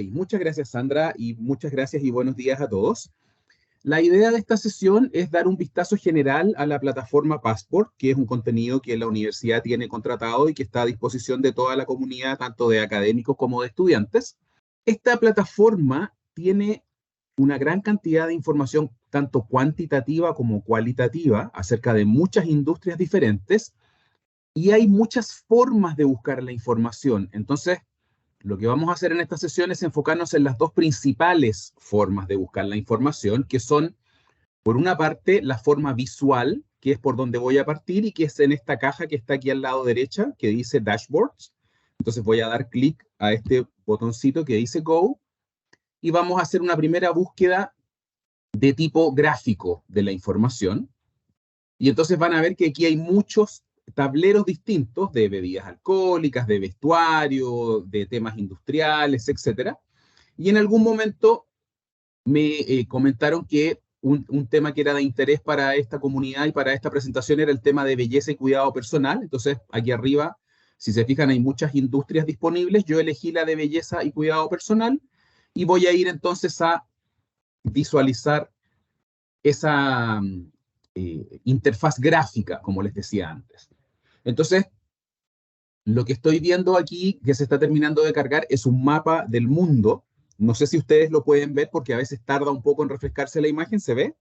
Muchas gracias, Sandra, y muchas gracias y buenos días a todos. La idea de esta sesión es dar un vistazo general a la plataforma Passport, que es un contenido que la universidad tiene contratado y que está a disposición de toda la comunidad, tanto de académicos como de estudiantes. Esta plataforma tiene una gran cantidad de información, tanto cuantitativa como cualitativa, acerca de muchas industrias diferentes, y hay muchas formas de buscar la información. Entonces, lo que vamos a hacer en esta sesión es enfocarnos en las dos principales formas de buscar la información, que son, por una parte, la forma visual, que es por donde voy a partir y que es en esta caja que está aquí al lado derecha, que dice Dashboards. Entonces voy a dar clic a este botoncito que dice Go y vamos a hacer una primera búsqueda de tipo gráfico de la información. Y entonces van a ver que aquí hay muchos tableros distintos de bebidas alcohólicas, de vestuario, de temas industriales, etcétera. Y en algún momento me comentaron que un tema que era de interés para esta comunidad y para esta presentación era el tema de belleza y cuidado personal. Entonces, aquí arriba, si se fijan, hay muchas industrias disponibles. Yo elegí la de belleza y cuidado personal y voy a ir entonces a visualizar esa interfaz gráfica, como les decía antes. Entonces, lo que estoy viendo aquí, que se está terminando de cargar, es un mapa del mundo. No sé si ustedes lo pueden ver porque a veces tarda un poco en refrescarse la imagen. ¿Se ve?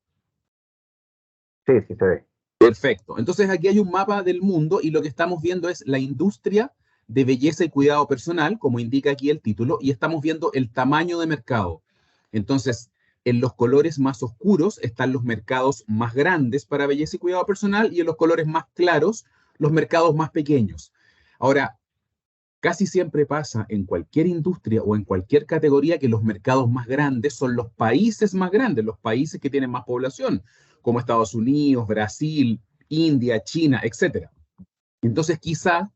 Sí, sí se ve. Perfecto. Entonces aquí hay un mapa del mundo y lo que estamos viendo es la industria de belleza y cuidado personal, como indica aquí el título, y estamos viendo el tamaño de mercado. Entonces, en los colores más oscuros están los mercados más grandes para belleza y cuidado personal y en los colores más claros los mercados más pequeños. Ahora, casi siempre pasa en cualquier industria o en cualquier categoría que los mercados más grandes son los países más grandes, los países que tienen más población, como Estados Unidos, Brasil, India, China, etc. Entonces, quizá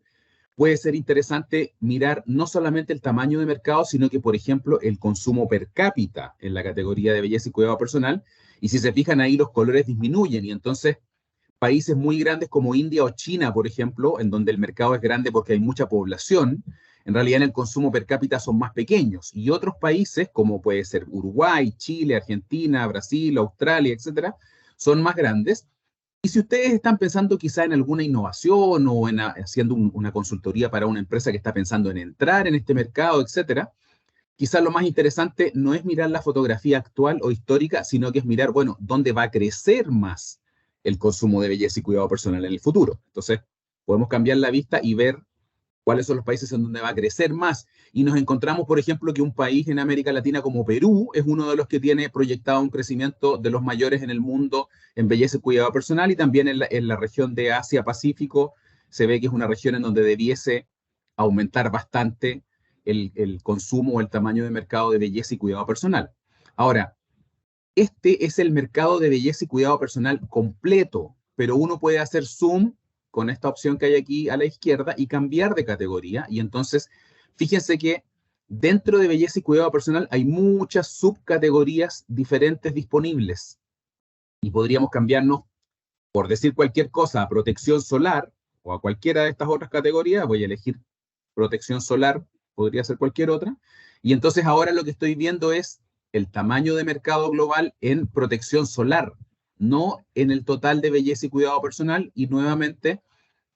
puede ser interesante mirar no solamente el tamaño de mercado, sino que, por ejemplo, el consumo per cápita en la categoría de belleza y cuidado personal. Y si se fijan ahí, los colores disminuyen y entonces países muy grandes como India o China, por ejemplo, en donde el mercado es grande porque hay mucha población, en realidad en el consumo per cápita son más pequeños. Y otros países, como puede ser Uruguay, Chile, Argentina, Brasil, Australia, etcétera, son más grandes. Y si ustedes están pensando quizá en alguna innovación o en haciendo una consultoría para una empresa que está pensando en entrar en este mercado, etcétera, quizá lo más interesante no es mirar la fotografía actual o histórica, sino que es mirar, bueno, dónde va a crecer más el consumo de belleza y cuidado personal en el futuro. Entonces, podemos cambiar la vista y ver cuáles son los países en donde va a crecer más. Y nos encontramos, por ejemplo, que un país en América Latina como Perú es uno de los que tiene proyectado un crecimiento de los mayores en el mundo en belleza y cuidado personal y también en la región de Asia-Pacífico se ve que es una región en donde debiese aumentar bastante el consumo o el tamaño de mercado de belleza y cuidado personal. Ahora, este es el mercado de belleza y cuidado personal completo, pero uno puede hacer zoom con esta opción que hay aquí a la izquierda y cambiar de categoría. Y entonces, fíjense que dentro de belleza y cuidado personal hay muchas subcategorías diferentes disponibles. Y podríamos cambiarnos, por decir cualquier cosa, a protección solar o a cualquiera de estas otras categorías. Voy a elegir protección solar, podría ser cualquier otra. Y entonces ahora lo que estoy viendo es el tamaño de mercado global en protección solar, no en el total de belleza y cuidado personal. Y nuevamente,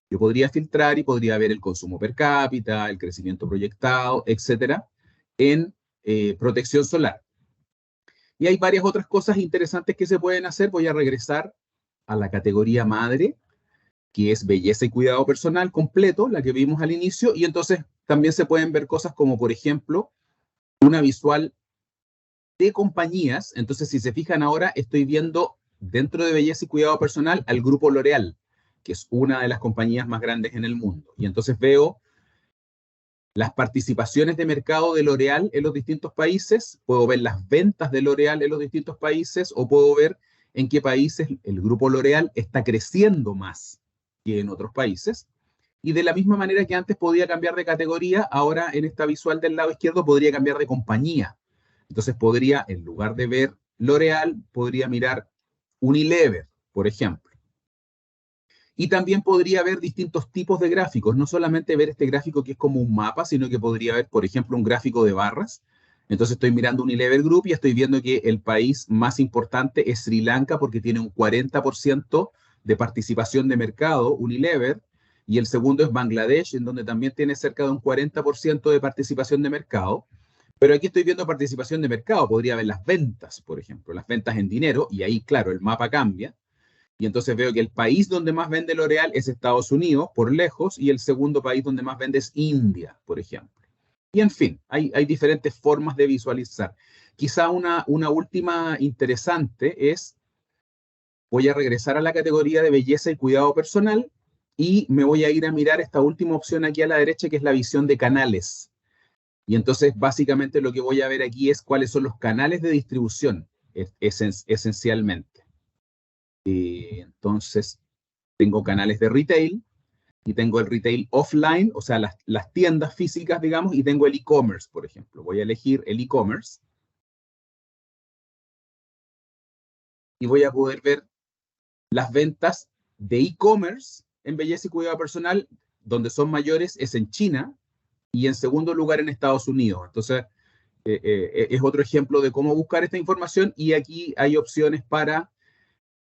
yo podría filtrar y podría ver el consumo per cápita, el crecimiento proyectado, etcétera, en protección solar. Y hay varias otras cosas interesantes que se pueden hacer. Voy a regresar a la categoría madre, que es belleza y cuidado personal completo, la que vimos al inicio, y entonces también se pueden ver cosas como, por ejemplo, una visual de compañías. Entonces, si se fijan ahora, estoy viendo dentro de belleza y cuidado personal al grupo L'Oréal, que es una de las compañías más grandes en el mundo. Y entonces veo las participaciones de mercado de L'Oréal en los distintos países, puedo ver las ventas de L'Oréal en los distintos países, o puedo ver en qué países el grupo L'Oréal está creciendo más que en otros países. Y de la misma manera que antes podía cambiar de categoría, ahora en esta visual del lado izquierdo podría cambiar de compañía. Entonces podría, en lugar de ver L'Oréal, podría mirar Unilever, por ejemplo. Y también podría ver distintos tipos de gráficos, no solamente ver este gráfico que es como un mapa, sino que podría ver, por ejemplo, un gráfico de barras, Entonces estoy mirando Unilever Group y estoy viendo que el país más importante es Sri Lanka porque tiene un 40% de participación de mercado, Unilever, y el segundo es Bangladesh, en donde también tiene cerca de un 40% de participación de mercado. Pero aquí estoy viendo participación de mercado, podría ver las ventas, por ejemplo, las ventas en dinero, y ahí, claro, el mapa cambia. Y entonces veo que el país donde más vende L'Oréal es Estados Unidos, por lejos, y el segundo país donde más vende es India, por ejemplo. Y en fin, hay diferentes formas de visualizar. Quizá una última interesante es, voy a regresar a la categoría de belleza y cuidado personal y me voy a ir a mirar esta última opción aquí a la derecha, que es la visión de canales. Y entonces, básicamente, lo que voy a ver aquí es cuáles son los canales de distribución, esencialmente. Entonces, tengo canales de retail, y tengo el retail offline, o sea, las tiendas físicas, digamos, y tengo el e-commerce, por ejemplo. Voy a elegir el e-commerce y voy a poder ver las ventas de e-commerce en belleza y cuidado personal, donde son mayores, es en China y en segundo lugar en Estados Unidos. Entonces, es otro ejemplo de cómo buscar esta información y aquí hay opciones para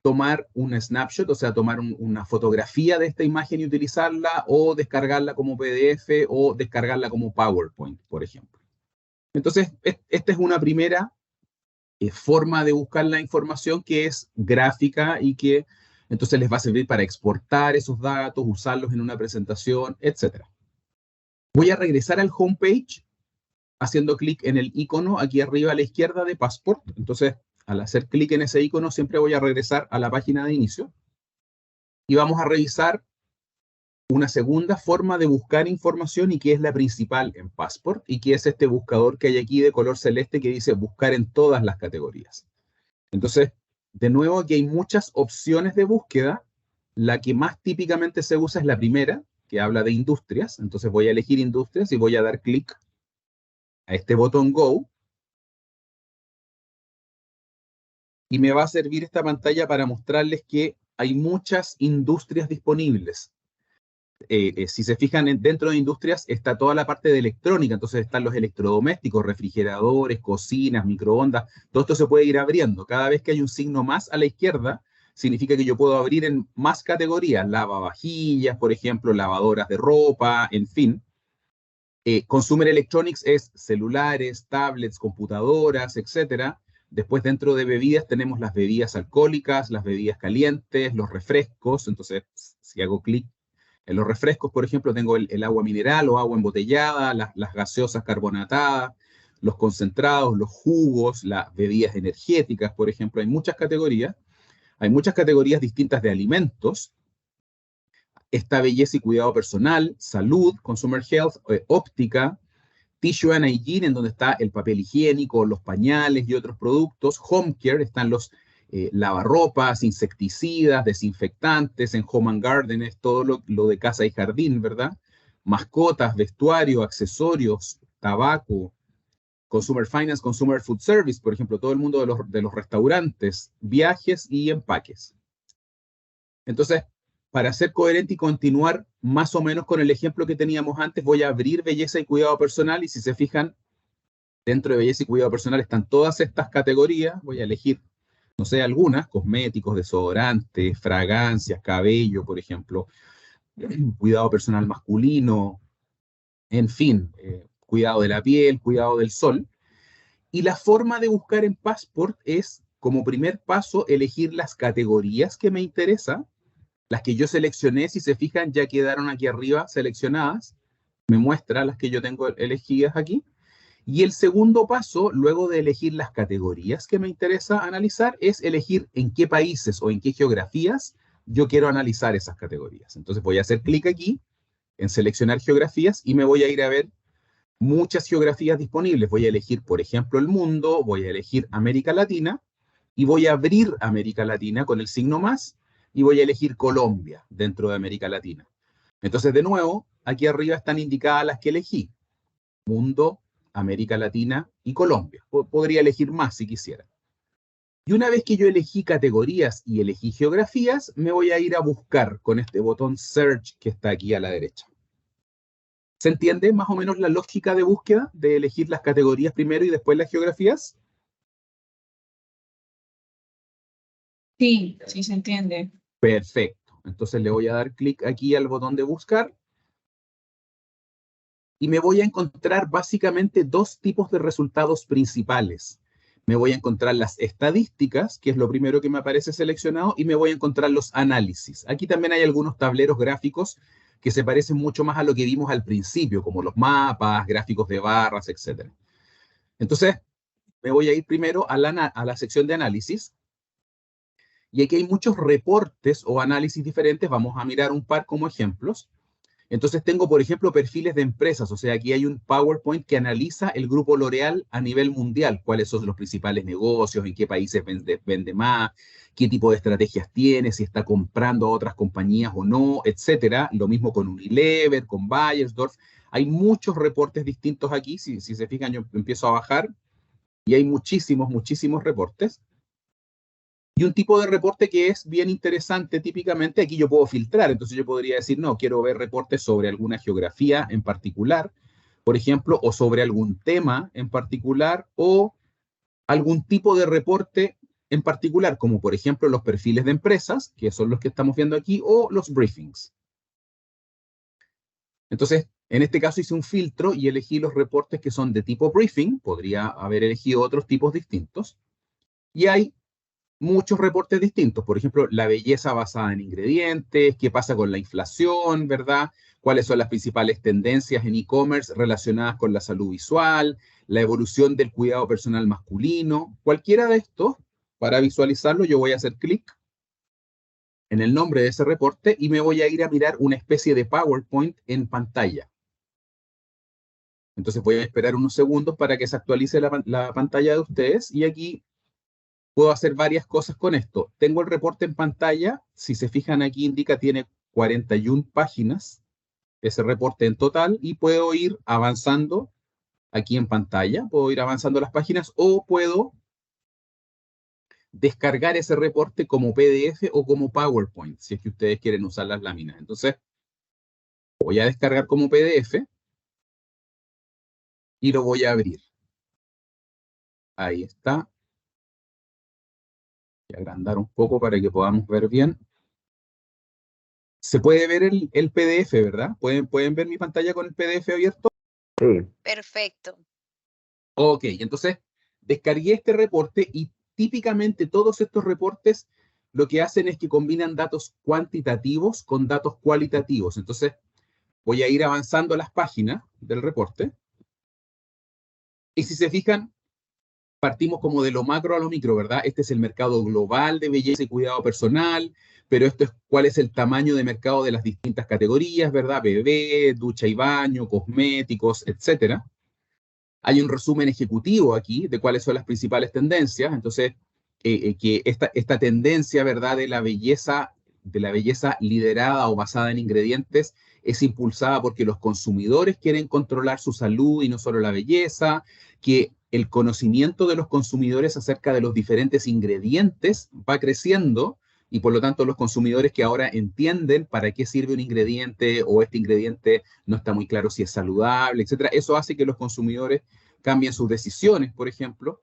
tomar un snapshot, o sea, tomar una fotografía de esta imagen y utilizarla, o descargarla como PDF o descargarla como PowerPoint, por ejemplo. Entonces, esta es una primera forma de buscar la información que es gráfica y que entonces les va a servir para exportar esos datos, usarlos en una presentación, etc. Voy a regresar al homepage haciendo clic en el icono aquí arriba a la izquierda de Passport. Entonces, al hacer clic en ese icono, siempre voy a regresar a la página de inicio. Y vamos a revisar una segunda forma de buscar información y que es la principal en Passport y que es este buscador que hay aquí de color celeste que dice buscar en todas las categorías. Entonces, de nuevo, aquí hay muchas opciones de búsqueda. La que más típicamente se usa es la primera, que habla de industrias. Entonces voy a elegir industrias y voy a dar clic a este botón Go. Y me va a servir esta pantalla para mostrarles que hay muchas industrias disponibles. Si se fijan, dentro de industrias está toda la parte de electrónica, entonces están los electrodomésticos, refrigeradores, cocinas, microondas, todo esto se puede ir abriendo. Cada vez que hay un signo más a la izquierda, significa que yo puedo abrir en más categorías, lavavajillas, por ejemplo, lavadoras de ropa, en fin. Consumer Electronics es celulares, tablets, computadoras, etcétera. Después, dentro de bebidas, tenemos las bebidas alcohólicas, las bebidas calientes, los refrescos. Entonces, si hago clic en los refrescos, por ejemplo, tengo el agua mineral o agua embotellada, las gaseosas carbonatadas, los concentrados, los jugos, las bebidas energéticas, por ejemplo. Hay muchas categorías. Hay muchas categorías distintas de alimentos. Está belleza y cuidado personal, salud, consumer health, óptica, tissue and hygiene, en donde está el papel higiénico, los pañales y otros productos. Home care, están los lavarropas, insecticidas, desinfectantes. En home and garden es todo lo de casa y jardín, ¿verdad? Mascotas, vestuario, accesorios, tabaco, consumer finance, consumer food service, por ejemplo, todo el mundo de los restaurantes, viajes y empaques. Entonces, para ser coherente y continuar más o menos con el ejemplo que teníamos antes, voy a abrir belleza y cuidado personal y si se fijan, dentro de belleza y cuidado personal están todas estas categorías. Voy a elegir, no sé, algunas, cosméticos, desodorantes, fragancias, cabello, por ejemplo, cuidado personal masculino, en fin, cuidado de la piel, cuidado del sol. Y la forma de buscar en Passport es, como primer paso, elegir las categorías que me interesan. Las que yo seleccioné, si se fijan, ya quedaron aquí arriba seleccionadas. Me muestra las que yo tengo elegidas aquí. Y el segundo paso, luego de elegir las categorías que me interesa analizar, es elegir en qué países o en qué geografías yo quiero analizar esas categorías. Entonces voy a hacer clic aquí en seleccionar geografías y me voy a ir a ver muchas geografías disponibles. Voy a elegir, por ejemplo, el mundo, voy a elegir América Latina y voy a abrir América Latina con el signo más y voy a elegir Colombia dentro de América Latina. Entonces, de nuevo, aquí arriba están indicadas las que elegí. Mundo, América Latina y Colombia. Podría elegir más si quisiera. Y una vez que yo elegí categorías y elegí geografías, me voy a ir a buscar con este botón Search que está aquí a la derecha. ¿Se entiende más o menos la lógica de búsqueda, de elegir las categorías primero y después las geografías? Sí, sí se entiende. Perfecto. Entonces le voy a dar clic aquí al botón de buscar y me voy a encontrar básicamente dos tipos de resultados principales. Me voy a encontrar las estadísticas, que es lo primero que me aparece seleccionado, y me voy a encontrar los análisis. Aquí también hay algunos tableros gráficos que se parecen mucho más a lo que vimos al principio, como los mapas, gráficos de barras, etc. Entonces, me voy a ir primero a la sección de análisis. Y aquí hay muchos reportes o análisis diferentes. Vamos a mirar un par como ejemplos. Entonces tengo, por ejemplo, perfiles de empresas. O sea, aquí hay un PowerPoint que analiza el grupo L'Oréal a nivel mundial. Cuáles son los principales negocios, en qué países vende más, qué tipo de estrategias tiene, si está comprando a otras compañías o no, etcétera. Lo mismo con Unilever, con Bayersdorf. Hay muchos reportes distintos aquí. Si se fijan, yo empiezo a bajar y hay muchísimos, muchísimos reportes. Y un tipo de reporte que es bien interesante, típicamente, aquí yo puedo filtrar, entonces yo podría decir, no, quiero ver reportes sobre alguna geografía en particular, por ejemplo, o sobre algún tema en particular, o algún tipo de reporte en particular, como por ejemplo los perfiles de empresas, que son los que estamos viendo aquí, o los briefings. Entonces, en este caso hice un filtro y elegí los reportes que son de tipo briefing, podría haber elegido otros tipos distintos, y hay muchos reportes distintos. Por ejemplo, la belleza basada en ingredientes, qué pasa con la inflación, ¿verdad? Cuáles son las principales tendencias en e-commerce relacionadas con la salud visual, la evolución del cuidado personal masculino. Cualquiera de estos, para visualizarlo, yo voy a hacer clic en el nombre de ese reporte y me voy a ir a mirar una especie de PowerPoint en pantalla. Entonces voy a esperar unos segundos para que se actualice la pantalla de ustedes y aquí puedo hacer varias cosas con esto. Tengo el reporte en pantalla. Si se fijan aquí indica tiene 41 páginas, ese reporte en total, y puedo ir avanzando aquí en pantalla. Puedo ir avanzando las páginas o puedo descargar ese reporte como PDF o como PowerPoint, si es que ustedes quieren usar las láminas. Entonces, voy a descargar como PDF y lo voy a abrir. Ahí está. Voy a agrandar un poco para que podamos ver bien. Se puede ver el PDF, ¿verdad? ¿Pueden ver mi pantalla con el PDF abierto? Sí, Perfecto. Ok, entonces descargué este reporte y típicamente todos estos reportes lo que hacen es que combinan datos cuantitativos con datos cualitativos. Entonces voy a ir avanzando las páginas del reporte. Y si se fijan, partimos como de lo macro a lo micro, ¿verdad? Este es el mercado global de belleza y cuidado personal, pero esto es cuál es el tamaño de mercado de las distintas categorías, ¿verdad? Bebé, ducha y baño, cosméticos, etcétera. Hay un resumen ejecutivo aquí de cuáles son las principales tendencias. Entonces, que esta tendencia, ¿verdad?, de la belleza liderada o basada en ingredientes, es impulsada porque los consumidores quieren controlar su salud y no solo la belleza, que el conocimiento de los consumidores acerca de los diferentes ingredientes va creciendo y por lo tanto los consumidores que ahora entienden para qué sirve un ingrediente o este ingrediente no está muy claro si es saludable, etcétera. Eso hace que los consumidores cambien sus decisiones, por ejemplo.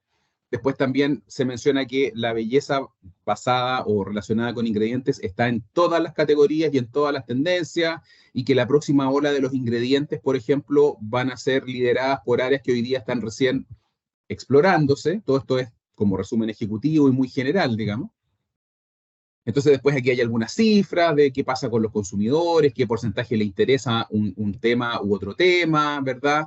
Después también se menciona que la belleza basada o relacionada con ingredientes está en todas las categorías y en todas las tendencias y que la próxima ola de los ingredientes, por ejemplo, van a ser lideradas por áreas que hoy día están recién explorándose. Todo esto es como resumen ejecutivo y muy general, digamos. Entonces después aquí hay algunas cifras de qué pasa con los consumidores, qué porcentaje le interesa un tema u otro tema, ¿verdad?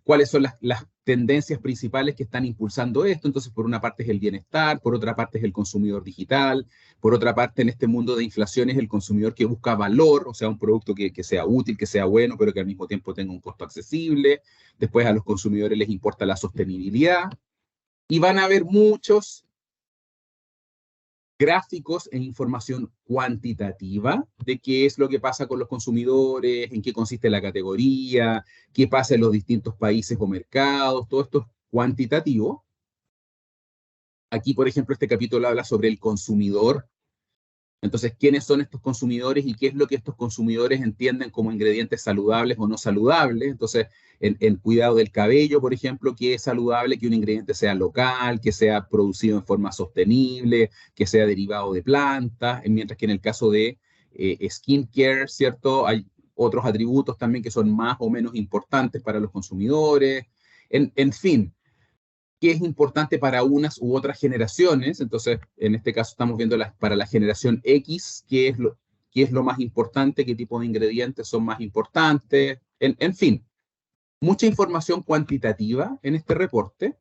Cuáles son las tendencias principales que están impulsando esto. Entonces, por una parte es el bienestar, por otra parte es el consumidor digital, por otra parte en este mundo de inflación es el consumidor que busca valor, o sea, un producto que sea útil, que sea bueno, pero que al mismo tiempo tenga un costo accesible. Después a los consumidores les importa la sostenibilidad. Y van a haber muchos gráficos e información cuantitativa de qué es lo que pasa con los consumidores, en qué consiste la categoría, qué pasa en los distintos países o mercados, todo esto es cuantitativo. Aquí, por ejemplo, este capítulo habla sobre el consumidor Entonces, ¿quiénes son estos consumidores y qué es lo que estos consumidores entienden como ingredientes saludables o no saludables? Entonces, en cuidado del cabello, por ejemplo, ¿qué es saludable? Que un ingrediente sea local, que sea producido en forma sostenible, que sea derivado de plantas, mientras que en el caso de skincare, ¿cierto? Hay otros atributos también que son más o menos importantes para los consumidores. En fin, qué es importante para unas u otras generaciones. Entonces, en este caso estamos viendo para la generación X, qué es lo más importante, qué tipo de ingredientes son más importantes. En fin, mucha información cuantitativa en este reporte.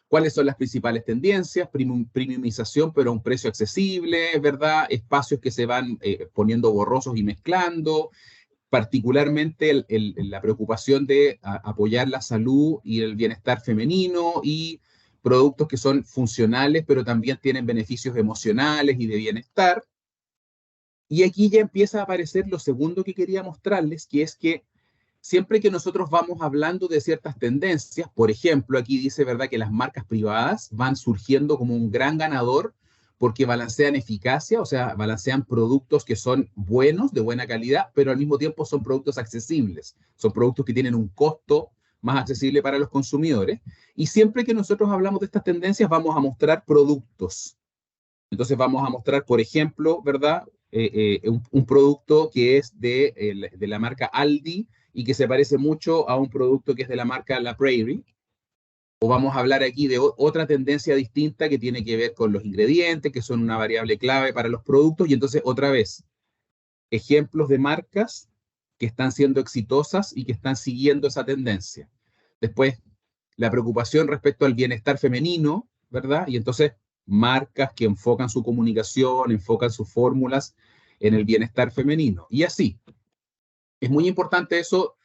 ¿Cuáles son las principales tendencias? Premiumización, pero a un precio accesible, ¿verdad? Espacios que se van poniendo borrosos y mezclando, particularmente la preocupación de apoyar la salud y el bienestar femenino y productos que son funcionales, pero también tienen beneficios emocionales y de bienestar. Y aquí ya empieza a aparecer lo segundo que quería mostrarles, que es que siempre que nosotros vamos hablando de ciertas tendencias, por ejemplo, aquí dice, ¿verdad?, que las marcas privadas van surgiendo como un gran ganador porque balancean eficacia, o sea, balancean productos que son buenos, de buena calidad, pero al mismo tiempo son productos accesibles, son productos que tienen un costo más accesible para los consumidores. Y siempre que nosotros hablamos de estas tendencias, vamos a mostrar productos. Entonces vamos a mostrar, por ejemplo, ¿verdad? Un producto que es de la marca Aldi y que se parece mucho a un producto que es de la marca La Prairie. O vamos a hablar aquí de otra tendencia distinta que tiene que ver con los ingredientes, que son una variable clave para los productos. Y entonces, otra vez, ejemplos de marcas que están siendo exitosas y que están siguiendo esa tendencia. Después, la preocupación respecto al bienestar femenino, ¿verdad? Y entonces, marcas que enfocan su comunicación, enfocan sus fórmulas en el bienestar femenino. Y así, es muy importante eso.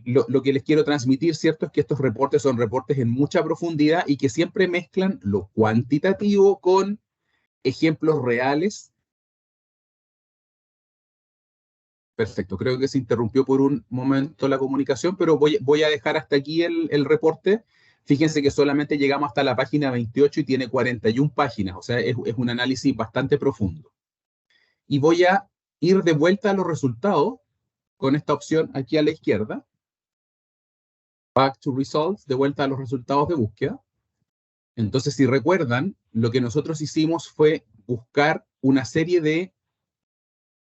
Lo que les quiero transmitir, ¿cierto? Es que estos reportes son reportes en mucha profundidad y que siempre mezclan lo cuantitativo con ejemplos reales. Perfecto, creo que se interrumpió por un momento la comunicación, pero voy a dejar hasta aquí el reporte. Fíjense que solamente llegamos hasta la página 28 y tiene 41 páginas, o sea, es un análisis bastante profundo. Y voy a ir de vuelta a los resultados con esta opción aquí a la izquierda. Back to Results, de vuelta a los resultados de búsqueda. Entonces, si recuerdan, lo que nosotros hicimos fue buscar una serie de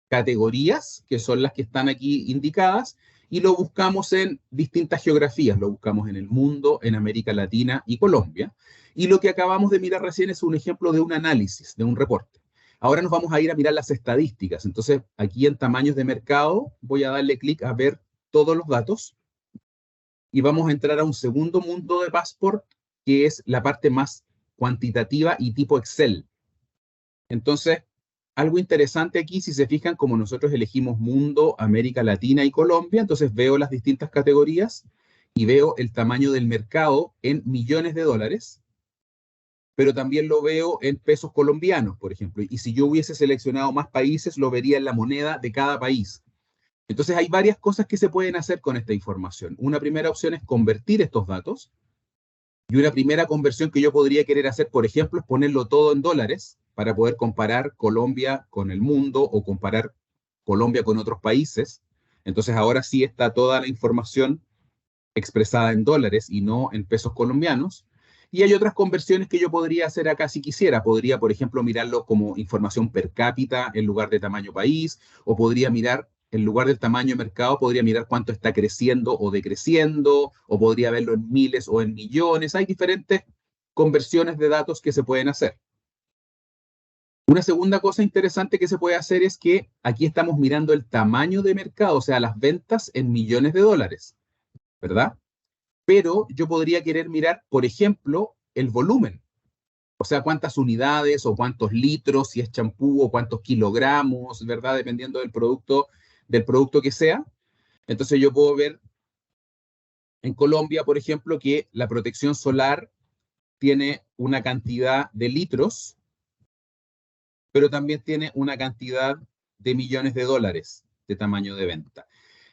categorías, que son las que están aquí indicadas, y lo buscamos en distintas geografías. Lo buscamos en el mundo, en América Latina y Colombia. Y lo que acabamos de mirar recién es un ejemplo de un análisis, de un reporte. Ahora nos vamos a ir a mirar las estadísticas. Entonces, aquí en tamaños de mercado, voy a darle clic a ver todos los datos. Y vamos a entrar a un segundo mundo de Passport, que es la parte más cuantitativa y tipo Excel. Entonces, algo interesante aquí, si se fijan, como nosotros elegimos mundo, América Latina y Colombia, entonces veo las distintas categorías y veo el tamaño del mercado en millones de dólares, pero también lo veo en pesos colombianos, por ejemplo. Y si yo hubiese seleccionado más países, lo vería en la moneda de cada país. Entonces hay varias cosas que se pueden hacer con esta información. Una primera opción es convertir estos datos. Y una primera conversión que yo podría querer hacer, por ejemplo, es ponerlo todo en dólares para poder comparar Colombia con el mundo o comparar Colombia con otros países. Entonces ahora sí está toda la información expresada en dólares y no en pesos colombianos. Y hay otras conversiones que yo podría hacer acá si quisiera. Podría, por ejemplo, mirarlo como información per cápita en lugar de tamaño país, o podría mirar, en lugar del tamaño de mercado, podría mirar cuánto está creciendo o decreciendo, o podría verlo en miles o en millones. Hay diferentes conversiones de datos que se pueden hacer. Una segunda cosa interesante que se puede hacer es que aquí estamos mirando el tamaño de mercado, o sea, las ventas en millones de dólares, ¿verdad? Pero yo podría querer mirar, por ejemplo, el volumen. O sea, cuántas unidades o cuántos litros, si es champú o cuántos kilogramos, ¿verdad? Dependiendo del producto que sea. Entonces yo puedo ver en Colombia, por ejemplo, que la protección solar tiene una cantidad de litros, pero también tiene una cantidad de millones de dólares de tamaño de venta.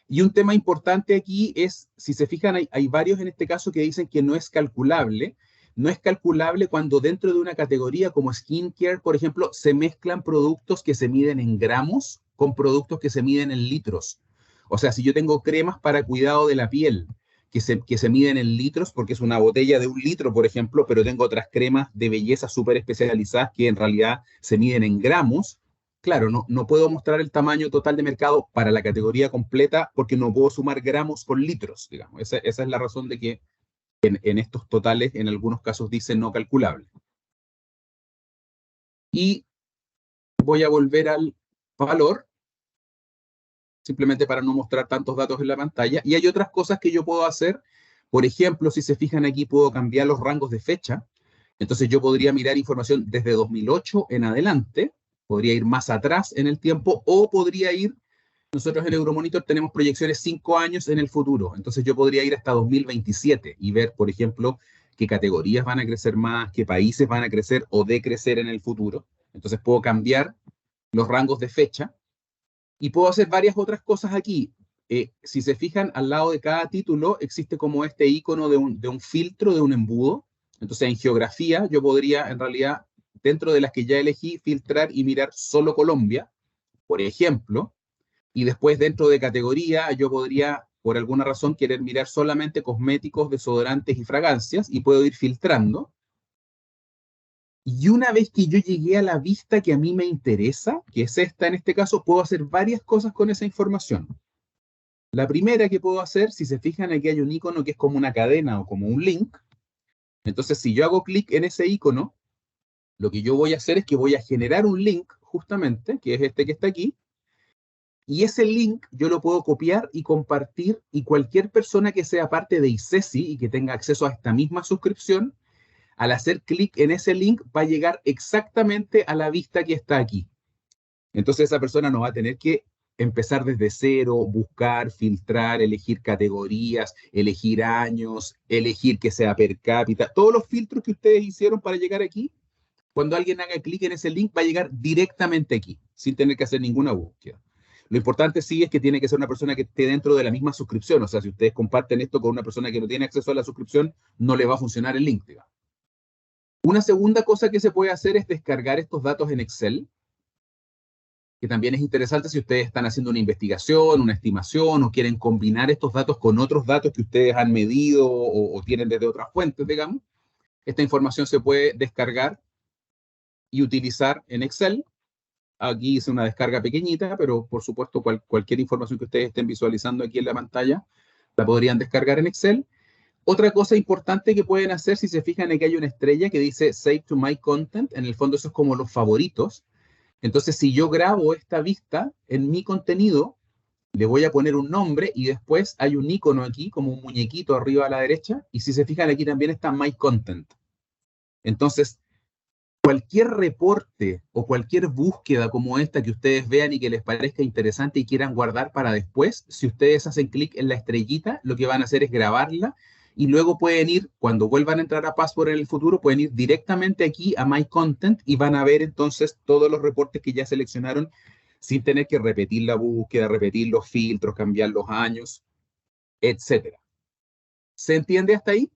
Y un tema importante aquí es, si se fijan, hay varios en este caso que dicen que no es calculable, no es calculable cuando dentro de una categoría como skincare, por ejemplo, se mezclan productos que se miden en gramos con productos que se miden en litros. O sea, si yo tengo cremas para cuidado de la piel que se miden en litros, porque es una botella de 1 litro, por ejemplo, pero tengo otras cremas de belleza súper especializadas que en realidad se miden en gramos, claro, no puedo mostrar el tamaño total de mercado para la categoría completa porque no puedo sumar gramos con litros, digamos. Esa es la razón de que en estos totales, en algunos casos dice no calculable. Y voy a volver al valor, simplemente para no mostrar tantos datos en la pantalla. Y hay otras cosas que yo puedo hacer. Por ejemplo, si se fijan aquí, puedo cambiar los rangos de fecha. Entonces yo podría mirar información desde 2008 en adelante, podría ir más atrás en el tiempo, o podría ir, nosotros en Euromonitor tenemos proyecciones 5 años en el futuro. Entonces yo podría ir hasta 2027 y ver, por ejemplo, qué categorías van a crecer más, qué países van a crecer o decrecer en el futuro. Entonces puedo cambiar los rangos de fecha y puedo hacer varias otras cosas aquí. Si se fijan, al lado de cada título existe como este icono de un filtro, de un embudo. Entonces, en geografía, yo podría, en realidad, dentro de las que ya elegí, filtrar y mirar solo Colombia, por ejemplo. Y después, dentro de categoría, yo podría, por alguna razón, querer mirar solamente cosméticos, desodorantes y fragancias, y puedo ir filtrando. Y una vez que yo llegué a la vista que a mí me interesa, que es esta en este caso, puedo hacer varias cosas con esa información. La primera que puedo hacer, si se fijan, aquí hay un icono que es como una cadena o como un link. Entonces, si yo hago clic en ese icono, lo que yo voy a hacer es que voy a generar un link, justamente, que es este que está aquí, y ese link yo lo puedo copiar y compartir, y cualquier persona que sea parte de ICESI y que tenga acceso a esta misma suscripción, al hacer clic en ese link va a llegar exactamente a la vista que está aquí. Entonces esa persona no va a tener que empezar desde cero, buscar, filtrar, elegir categorías, elegir años, elegir que sea per cápita. Todos los filtros que ustedes hicieron para llegar aquí, cuando alguien haga clic en ese link va a llegar directamente aquí, sin tener que hacer ninguna búsqueda. Lo importante sí es que tiene que ser una persona que esté dentro de la misma suscripción. O sea, si ustedes comparten esto con una persona que no tiene acceso a la suscripción, no le va a funcionar el link, digamos. Una segunda cosa que se puede hacer es descargar estos datos en Excel, que también es interesante si ustedes están haciendo una investigación, una estimación, o quieren combinar estos datos con otros datos que ustedes han medido o tienen desde otras fuentes, digamos. Esta información se puede descargar y utilizar en Excel. Aquí hice una descarga pequeñita, pero por supuesto cualquier información que ustedes estén visualizando aquí en la pantalla la podrían descargar en Excel. Otra cosa importante que pueden hacer, si se fijan, es que hay una estrella que dice Save to My Content. En el fondo eso es como los favoritos. Entonces, si yo grabo esta vista en mi contenido, le voy a poner un nombre y después hay un icono aquí, como un muñequito arriba a la derecha. Y si se fijan, aquí también está My Content. Entonces, cualquier reporte o cualquier búsqueda como esta que ustedes vean y que les parezca interesante y quieran guardar para después, si ustedes hacen clic en la estrellita, lo que van a hacer es grabarla y luego pueden ir, cuando vuelvan a entrar a Passport en el futuro, pueden ir directamente aquí a My Content y van a ver entonces todos los reportes que ya seleccionaron sin tener que repetir la búsqueda, repetir los filtros, cambiar los años, etc. ¿Se entiende hasta ahí?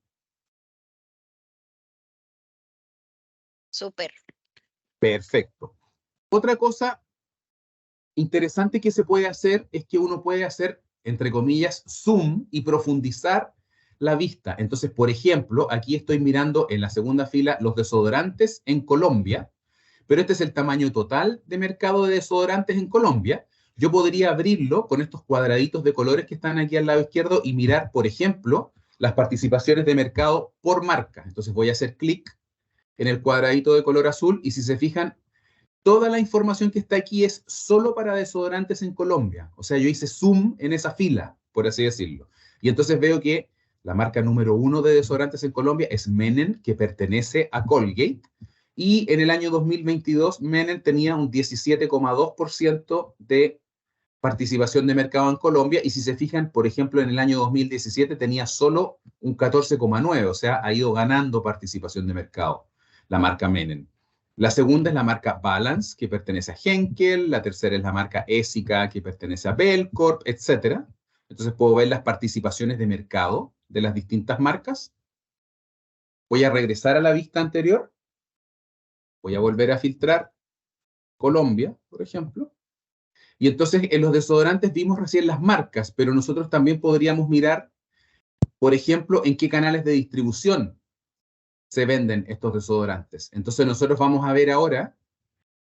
Súper. Perfecto. Otra cosa interesante que se puede hacer es que uno puede hacer, entre comillas, zoom y profundizar la vista. Entonces, por ejemplo, aquí estoy mirando en la segunda fila los desodorantes en Colombia, pero este es el tamaño total de mercado de desodorantes en Colombia. Yo podría abrirlo con estos cuadraditos de colores que están aquí al lado izquierdo y mirar, por ejemplo, las participaciones de mercado por marca. Entonces voy a hacer clic en el cuadradito de color azul y si se fijan, toda la información que está aquí es solo para desodorantes en Colombia. O sea, yo hice zoom en esa fila, por así decirlo. Y entonces veo que la marca número 1 de desodorantes en Colombia es Menem, que pertenece a Colgate. Y en el año 2022, Menem tenía un 17,2% de participación de mercado en Colombia. Y si se fijan, por ejemplo, en el año 2017 tenía solo un 14,9%. O sea, ha ido ganando participación de mercado la marca Menem. La segunda es la marca Balance, que pertenece a Henkel. La tercera es la marca Essica, que pertenece a Belcorp, etc. Entonces puedo ver las participaciones de mercado de las distintas marcas. Voy a regresar a la vista anterior. Voy a volver a filtrar Colombia, por ejemplo. Y entonces en los desodorantes vimos recién las marcas, pero nosotros también podríamos mirar, por ejemplo, en qué canales de distribución se venden estos desodorantes. Entonces nosotros vamos a ver ahora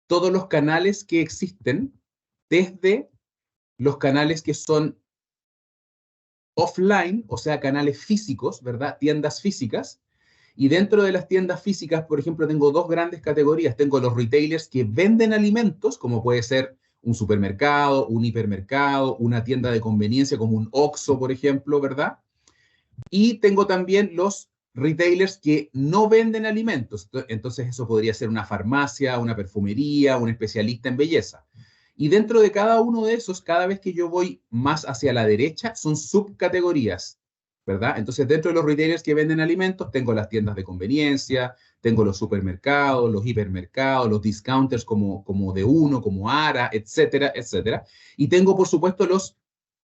todos los canales que existen, desde los canales que son offline, o sea, canales físicos, ¿verdad? Tiendas físicas. Y dentro de las tiendas físicas, por ejemplo, tengo dos grandes categorías. Tengo los retailers que venden alimentos, como puede ser un supermercado, un hipermercado, una tienda de conveniencia como un Oxxo, por ejemplo, ¿verdad? Y tengo también los retailers que no venden alimentos. Entonces eso podría ser una farmacia, una perfumería, un especialista en belleza. Y dentro de cada uno de esos, cada vez que yo voy más hacia la derecha, son subcategorías, ¿verdad? Entonces, dentro de los retailers que venden alimentos, tengo las tiendas de conveniencia, tengo los supermercados, los hipermercados, los discounters como de uno, como Ara, etcétera, etcétera. Y tengo, por supuesto, los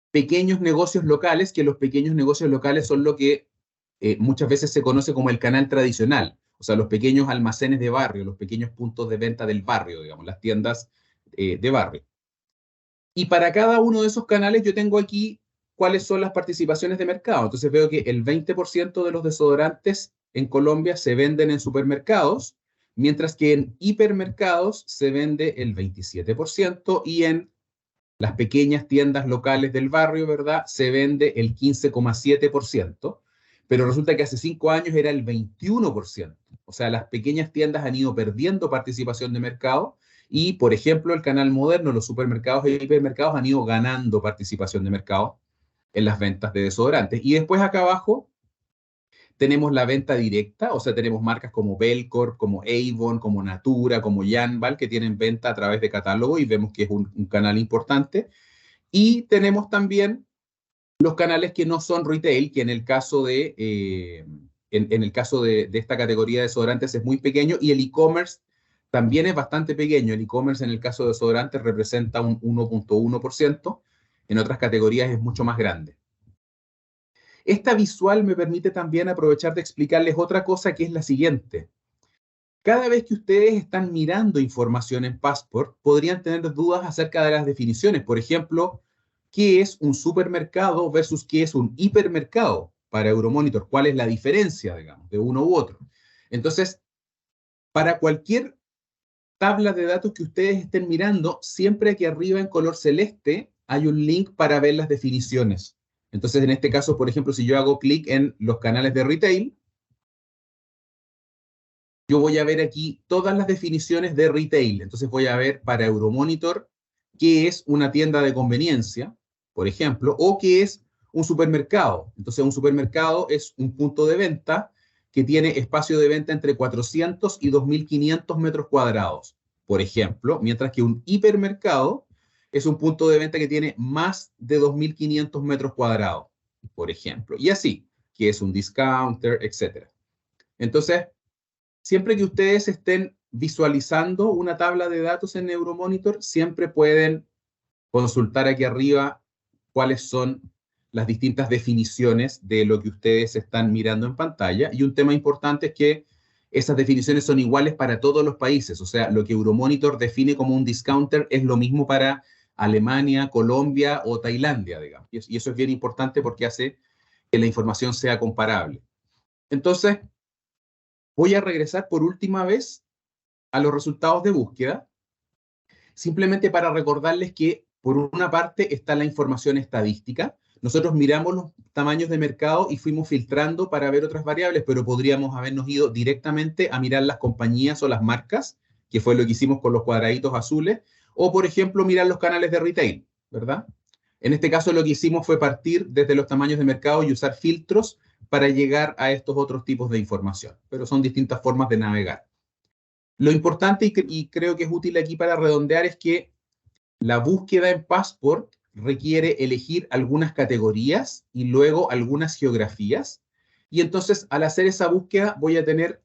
pequeños negocios locales, que los pequeños negocios locales son lo que muchas veces se conoce como el canal tradicional, o sea, los pequeños almacenes de barrio, los pequeños puntos de venta del barrio, digamos, las tiendas de barrio. Y para cada uno de esos canales yo tengo aquí cuáles son las participaciones de mercado. Entonces veo que el 20% de los desodorantes en Colombia se venden en supermercados, mientras que en hipermercados se vende el 27% y en las pequeñas tiendas locales del barrio, ¿verdad? Se vende el 15,7%, pero resulta que hace 5 años era el 21%. O sea, las pequeñas tiendas han ido perdiendo participación de mercado y, por ejemplo, el canal moderno, los supermercados e hipermercados han ido ganando participación de mercado en las ventas de desodorantes. Y después acá abajo tenemos la venta directa, o sea, tenemos marcas como Belcorp, como Avon, como Natura, como Yanbal, que tienen venta a través de catálogo y vemos que es un canal importante. Y tenemos también los canales que no son retail, que en el caso en el caso de esta categoría de desodorantes es muy pequeño, y el e-commerce también es bastante pequeño. El e-commerce en el caso de desodorantes representa un 1,1%, en otras categorías es mucho más grande. Esta visual me permite también aprovechar de explicarles otra cosa, que es la siguiente. Cada vez que ustedes están mirando información en Passport, podrían tener dudas acerca de las definiciones. Por ejemplo, ¿qué es un supermercado versus qué es un hipermercado para Euromonitor? ¿Cuál es la diferencia, digamos, de uno u otro? Entonces, para cualquier tabla de datos que ustedes estén mirando, siempre aquí arriba en color celeste hay un link para ver las definiciones. Entonces, en este caso, por ejemplo, si yo hago clic en los canales de retail, yo voy a ver aquí todas las definiciones de retail. Entonces voy a ver para Euromonitor qué es una tienda de conveniencia, por ejemplo, o qué es un supermercado. Entonces un supermercado es un punto de venta que tiene espacio de venta entre 400 y 2.500 metros cuadrados, por ejemplo, mientras que un hipermercado es un punto de venta que tiene más de 2.500 metros cuadrados, por ejemplo. Y así, que es un discounter, etc. Entonces, siempre que ustedes estén visualizando una tabla de datos en Euromonitor, siempre pueden consultar aquí arriba cuáles son las distintas definiciones de lo que ustedes están mirando en pantalla. Y un tema importante es que esas definiciones son iguales para todos los países. O sea, lo que Euromonitor define como un discounter es lo mismo para Alemania, Colombia o Tailandia, digamos. Y eso es bien importante porque hace que la información sea comparable. Entonces, voy a regresar por última vez a los resultados de búsqueda, simplemente para recordarles que por una parte está la información estadística. Nosotros miramos los tamaños de mercado y fuimos filtrando para ver otras variables, pero podríamos habernos ido directamente a mirar las compañías o las marcas, que fue lo que hicimos con los cuadraditos azules, o por ejemplo mirar los canales de retail, ¿verdad? En este caso lo que hicimos fue partir desde los tamaños de mercado y usar filtros para llegar a estos otros tipos de información, pero son distintas formas de navegar. Lo importante, y creo que es útil aquí para redondear, es que la búsqueda en Passport requiere elegir algunas categorías y luego algunas geografías, y entonces al hacer esa búsqueda voy a tener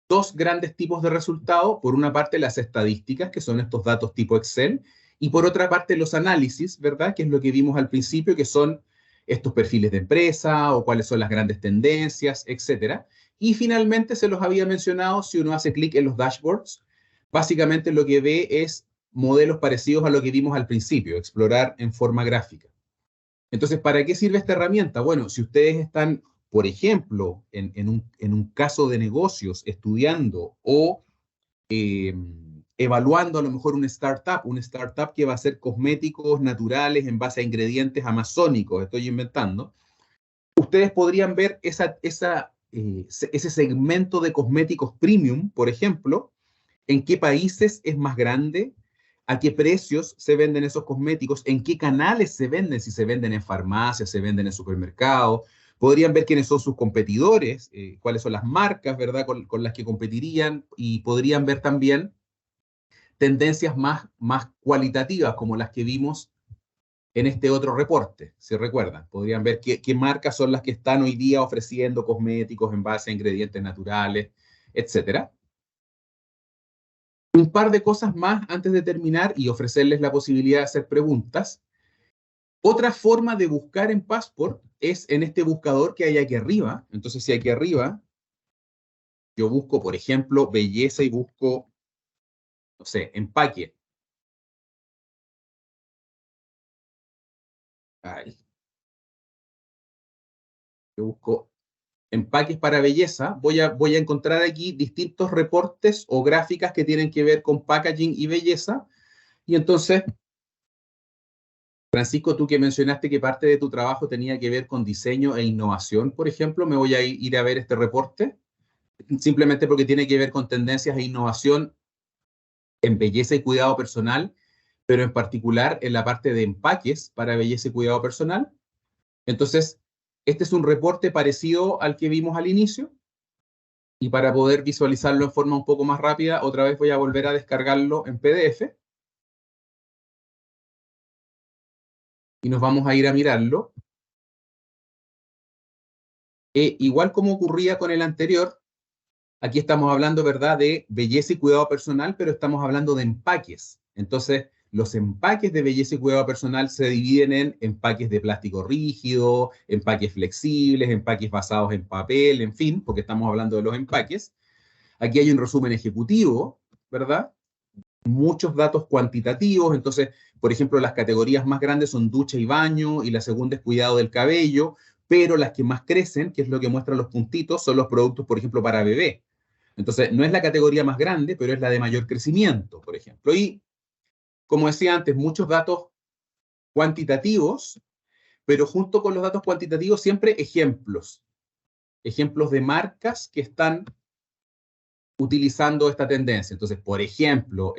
dos grandes tipos de resultados. Por una parte, las estadísticas, que son estos datos tipo Excel, y por otra parte, los análisis, ¿verdad? Que es lo que vimos al principio, que son estos perfiles de empresa o cuáles son las grandes tendencias, etcétera. Y finalmente, se los había mencionado, si uno hace clic en los dashboards, básicamente lo que ve es modelos parecidos a lo que vimos al principio, explorar en forma gráfica. Entonces, ¿para qué sirve esta herramienta? Bueno, si ustedes están, por ejemplo, en un caso de negocios, estudiando o evaluando a lo mejor una startup que va a hacer cosméticos naturales en base a ingredientes amazónicos, estoy inventando, ustedes podrían ver ese segmento de cosméticos premium, por ejemplo, en qué países es más grande, a qué precios se venden esos cosméticos, en qué canales se venden, si se venden en farmacias, se venden en supermercados. Podrían ver quiénes son sus competidores, cuáles son las marcas, ¿verdad?, con las que competirían, y podrían ver también tendencias más cualitativas, como las que vimos en este otro reporte, si recuerdan. Podrían ver qué marcas son las que están hoy día ofreciendo cosméticos en base a ingredientes naturales, etcétera. Un par de cosas más antes de terminar y ofrecerles la posibilidad de hacer preguntas. Otra forma de buscar en Passport es en este buscador que hay aquí arriba. Entonces, si aquí arriba yo busco, por ejemplo, belleza y busco, no sé, empaque. Ahí. Yo busco empaques para belleza. Voy a encontrar aquí distintos reportes o gráficas que tienen que ver con packaging y belleza. Y entonces, Francisco, tú que mencionaste que parte de tu trabajo tenía que ver con diseño e innovación, por ejemplo, me voy a ir a ver este reporte, simplemente porque tiene que ver con tendencias e innovación en belleza y cuidado personal, pero en particular en la parte de empaques para belleza y cuidado personal. Entonces, este es un reporte parecido al que vimos al inicio, y para poder visualizarlo en forma un poco más rápida, otra vez voy a volver a descargarlo en PDF, y nos vamos a ir a mirarlo. Igual como ocurría con el anterior, aquí estamos hablando, ¿verdad?, de belleza y cuidado personal, pero estamos hablando de empaques. Entonces, los empaques de belleza y cuidado personal se dividen en empaques de plástico rígido, empaques flexibles, empaques basados en papel, en fin, porque estamos hablando de los empaques. Aquí hay un resumen ejecutivo, ¿verdad? Muchos datos cuantitativos. Entonces, por ejemplo, las categorías más grandes son ducha y baño, y la segunda es cuidado del cabello, pero las que más crecen, que es lo que muestran los puntitos, son los productos, por ejemplo, para bebé. Entonces, no es la categoría más grande, pero es la de mayor crecimiento, por ejemplo. Y, como decía antes, muchos datos cuantitativos, pero junto con los datos cuantitativos siempre ejemplos de marcas que están utilizando esta tendencia. Entonces, por ejemplo,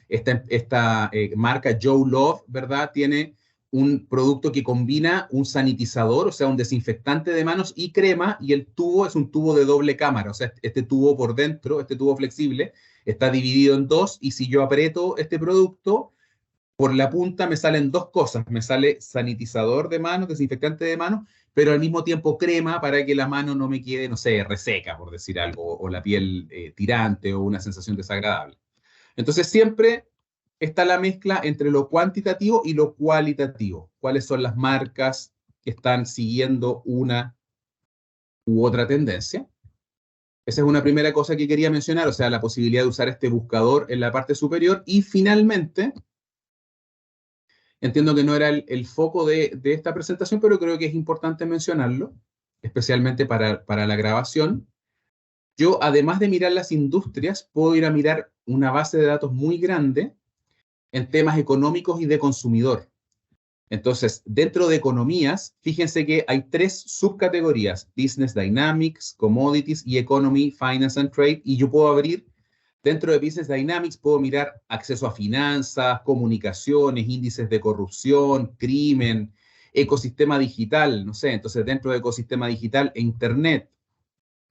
esta marca Joe Love, ¿verdad?, tiene un producto que combina un sanitizador, o sea, un desinfectante de manos y crema, y el tubo es un tubo de doble cámara. O sea, este tubo por dentro, este tubo flexible, está dividido en dos, y si yo aprieto este producto, por la punta me salen dos cosas. Me sale sanitizador de manos, desinfectante de manos, pero al mismo tiempo crema para que la mano no me quede, no sé, reseca, por decir algo, o la piel tirante, o una sensación desagradable. Entonces, siempre está la mezcla entre lo cuantitativo y lo cualitativo. ¿Cuáles son las marcas que están siguiendo una u otra tendencia? Esa es una primera cosa que quería mencionar, o sea, la posibilidad de usar este buscador en la parte superior. Y finalmente, entiendo que no era el foco de esta presentación, pero creo que es importante mencionarlo, especialmente para la grabación. Yo, además de mirar las industrias, puedo ir a mirar una base de datos muy grande en temas económicos y de consumidor. Entonces, dentro de economías, fíjense que hay tres subcategorías: Business Dynamics, Commodities y Economy, Finance and Trade. Y yo puedo abrir, dentro de Business Dynamics, puedo mirar acceso a finanzas, comunicaciones, índices de corrupción, crimen, ecosistema digital, no sé. Entonces, dentro de ecosistema digital, Internet.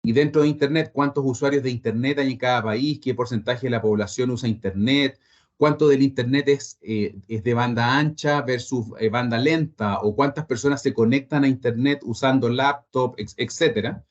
Y dentro de Internet, ¿cuántos usuarios de Internet hay en cada país? ¿Qué porcentaje de la población usa Internet? ¿Cuánto del Internet es de banda ancha versus banda lenta? ¿O cuántas personas se conectan a Internet usando laptop, etcétera?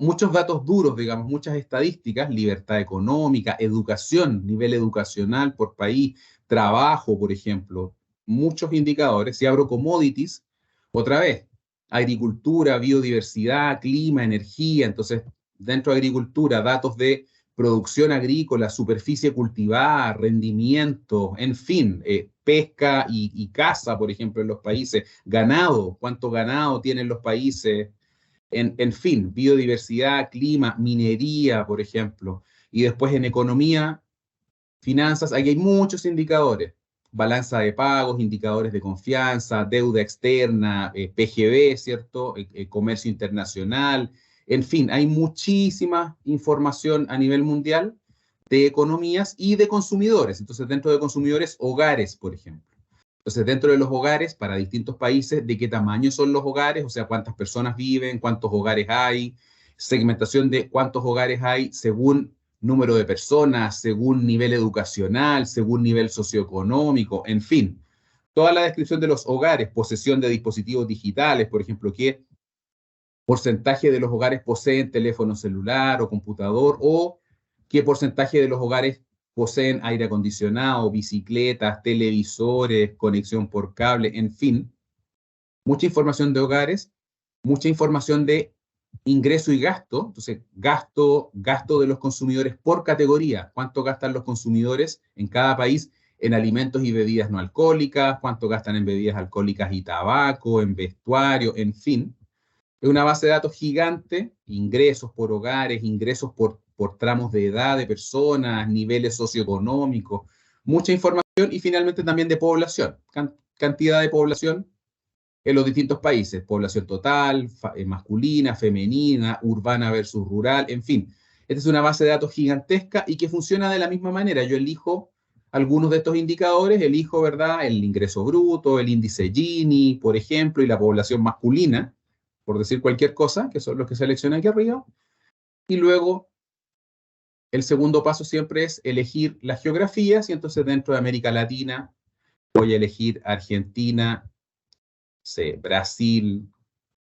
Muchos datos duros, digamos, muchas estadísticas: libertad económica, educación, nivel educacional por país, trabajo, por ejemplo, muchos indicadores. Si abro commodities, otra vez, agricultura, biodiversidad, clima, energía. Entonces, dentro de agricultura, datos de producción agrícola, superficie cultivada, rendimiento, en fin, pesca y caza, por ejemplo, en los países, ganado, cuánto ganado tienen los países, en fin, biodiversidad, clima, minería, por ejemplo. Y después en economía, finanzas, aquí hay muchos indicadores. Balanza de pagos, indicadores de confianza, deuda externa, PGB, ¿cierto? Comercio internacional, en fin, hay muchísima información a nivel mundial de economías y de consumidores. Entonces, dentro de consumidores, hogares, por ejemplo. Entonces, dentro de los hogares, para distintos países, de qué tamaño son los hogares, o sea, cuántas personas viven, cuántos hogares hay, segmentación de cuántos hogares hay según número de personas, según nivel educacional, según nivel socioeconómico, en fin. Toda la descripción de los hogares, posesión de dispositivos digitales, por ejemplo, qué porcentaje de los hogares poseen teléfono celular o computador, o qué porcentaje de los hogares poseen aire acondicionado, bicicletas, televisores, conexión por cable, en fin. Mucha información de hogares, mucha información de ingreso y gasto. Entonces, gasto de los consumidores por categoría. ¿Cuánto gastan los consumidores en cada país en alimentos y bebidas no alcohólicas? ¿Cuánto gastan en bebidas alcohólicas y tabaco, en vestuario, en fin? Es una base de datos gigante, ingresos por hogares, ingresos por tramos de edad de personas, niveles socioeconómicos, mucha información y finalmente también de población, cantidad de población en los distintos países, población total, masculina, femenina, urbana versus rural, en fin. Esta es una base de datos gigantesca y que funciona de la misma manera. Yo elijo algunos de estos indicadores, elijo, ¿verdad?, el ingreso bruto, el índice Gini, por ejemplo, y la población masculina, por decir cualquier cosa, que son los que seleccioné aquí arriba, y luego el segundo paso siempre es elegir las geografías, y entonces dentro de América Latina voy a elegir Argentina, Brasil,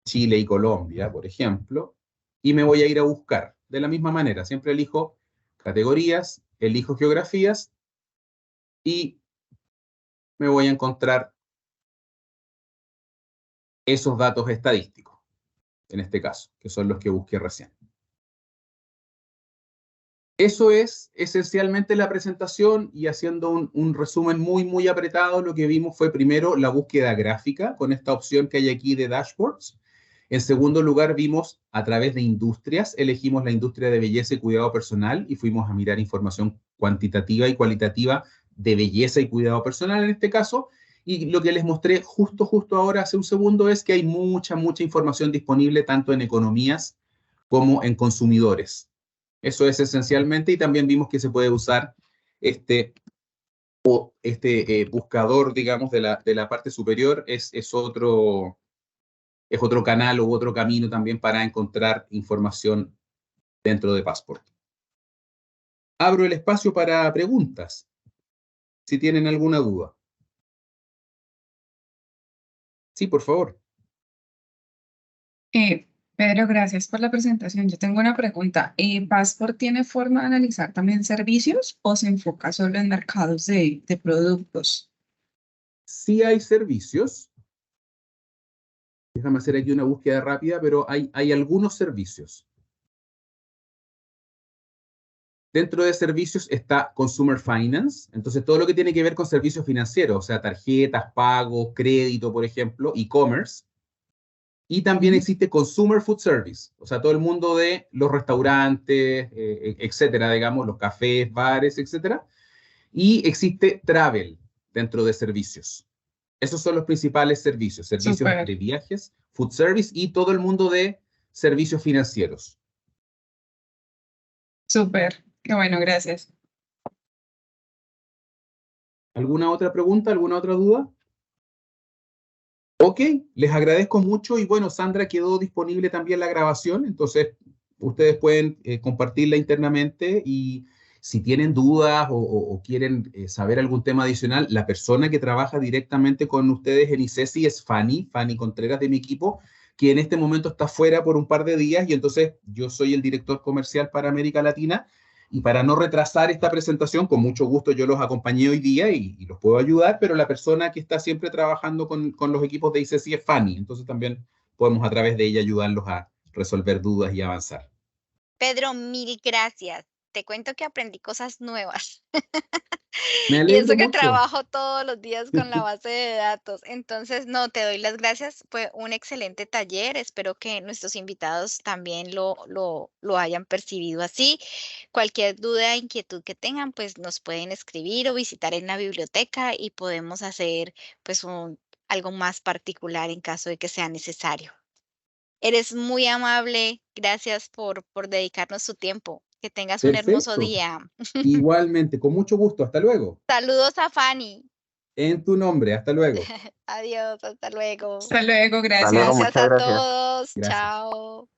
Chile y Colombia, por ejemplo, y me voy a ir a buscar. De la misma manera, siempre elijo categorías, elijo geografías, y me voy a encontrar esos datos estadísticos, en este caso, que son los que busqué recién. Eso es esencialmente la presentación, y haciendo un resumen muy apretado, lo que vimos fue primero la búsqueda gráfica con esta opción que hay aquí de dashboards. En segundo lugar, vimos a través de industrias, elegimos la industria de belleza y cuidado personal y fuimos a mirar información cuantitativa y cualitativa de belleza y cuidado personal en este caso. Y lo que les mostré justo ahora, hace un segundo, es que hay mucha información disponible tanto en economías como en consumidores. Eso es esencialmente, y también vimos que se puede usar este buscador, digamos, de la parte superior, es otro canal u otro camino también para encontrar información dentro de Passport. Abro el espacio para preguntas, si tienen alguna duda. Sí, por favor. Pedro, gracias por la presentación. Yo tengo una pregunta. ¿Passport tiene forma de analizar también servicios o se enfoca solo en mercados de productos? Sí hay servicios. Déjame hacer aquí una búsqueda rápida, pero hay algunos servicios. Dentro de servicios está Consumer Finance, entonces todo lo que tiene que ver con servicios financieros, o sea, tarjetas, pagos, crédito, por ejemplo, e-commerce. Y también existe Consumer Food Service, o sea, todo el mundo de los restaurantes, etcétera, digamos, los cafés, bares, etcétera. Y existe Travel dentro de servicios. Esos son los principales servicios Súper. de viajes, Food Service y todo el mundo de servicios financieros. Súper. Qué bueno, gracias. ¿Alguna otra pregunta? ¿Alguna otra duda? Ok, les agradezco mucho y bueno, Sandra, quedó disponible también la grabación, entonces ustedes pueden compartirla internamente, y si tienen dudas o quieren saber algún tema adicional, la persona que trabaja directamente con ustedes en ICESI es Fanny Contreras de mi equipo, que en este momento está fuera por un par de días, y entonces yo soy el director comercial para América Latina. Y para no retrasar esta presentación, con mucho gusto yo los acompañé hoy día y los puedo ayudar, pero la persona que está siempre trabajando con los equipos de ICESI es Fanny, entonces también podemos a través de ella ayudarlos a resolver dudas y avanzar. Pedro, mil gracias. Te cuento que aprendí cosas nuevas. Me Y alegro eso que mucho. trabajo todos los días con la base de datos. Entonces, no, te doy las gracias. Fue un excelente taller. Espero que nuestros invitados también lo hayan percibido así. Cualquier duda, inquietud que tengan, pues nos pueden escribir o visitar en la biblioteca y podemos hacer pues algo más particular en caso de que sea necesario. Eres muy amable. Gracias por dedicarnos tu tiempo. Que tengas un hermoso Perfecto. día. Igualmente, con mucho gusto. Hasta luego. Saludos a Fanny. En tu nombre, hasta luego. Adiós, hasta luego. Hasta luego, Hasta luego, gracias. Gracias muchas a gracias. todos. Gracias. Chao.